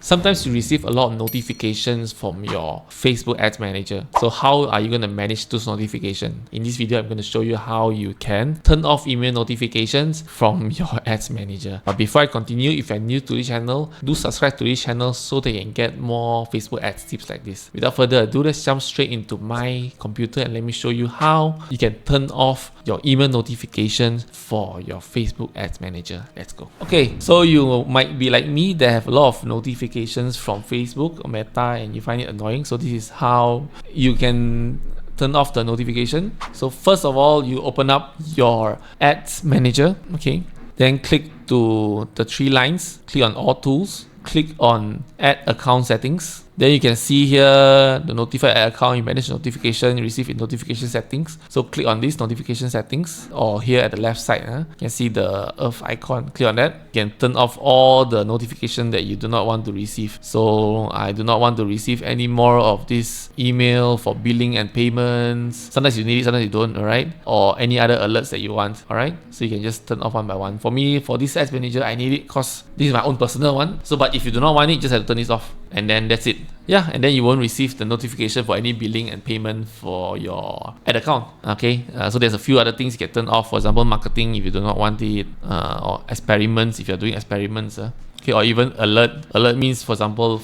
Sometimes you receive a lot of notifications from your Facebook Ads Manager. So how are you going to manage those notifications? In this video, I'm going to show you how you can turn off email notifications from your Ads Manager. But before I continue, if you're new to this channel, do subscribe to this channel so that you can get more Facebook ads tips like this. Without further ado, let's jump straight into my computer and let me show you how you can turn off your email notifications for your Facebook Ads Manager. Let's go. Okay, so you might be like me that have a lot of notifications from Facebook or Meta and you find it annoying. So this is how you can turn off the notification. So first of all, you open up your Ads Manager, okay? Then click to the three lines, click on All Tools, click on Add Account Settings. Then you can see here the notify ad account, you manage notification, receive in notification settings. So click on this notification settings, or here at the left side, you can see the earth icon. Click on that. You can turn off all the notification that you do not want to receive. So I do not want to receive any more of this email for billing and payments. Sometimes you need it, sometimes you don't, alright? Or any other alerts that you want, alright? So you can just turn off one by one. For me, for this Ads Manager, I need it because this is my own personal one. So but if you do not want it, just have to turn this off. And then that's it. Yeah, and then you won't receive the notification for any billing and payment for your ad account. Okay, so there's a few other things you can turn off. For example, marketing if you do not want it, or experiments if you're doing experiments. Okay, or even alert. Alert means, for example,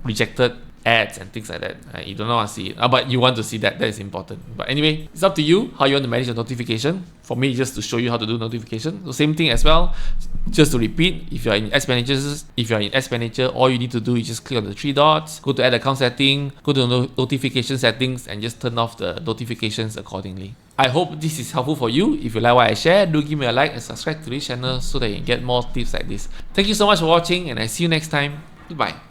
rejected ads and things like that. You do not want to see it, but you want to see that. That is important. But anyway, it's up to you how you want to manage your notification. For me, just to show you how to do notification. So same thing as well. Just to repeat, if you're in Ads Manager, all you need to do is just click on the three dots, go to Add Account Setting, go to Notification Settings, and just turn off the notifications accordingly. I hope this is helpful for you. If you like what I share, do give me a like and subscribe to this channel so that you can get more tips like this. Thank you so much for watching, and I see you next time. Goodbye.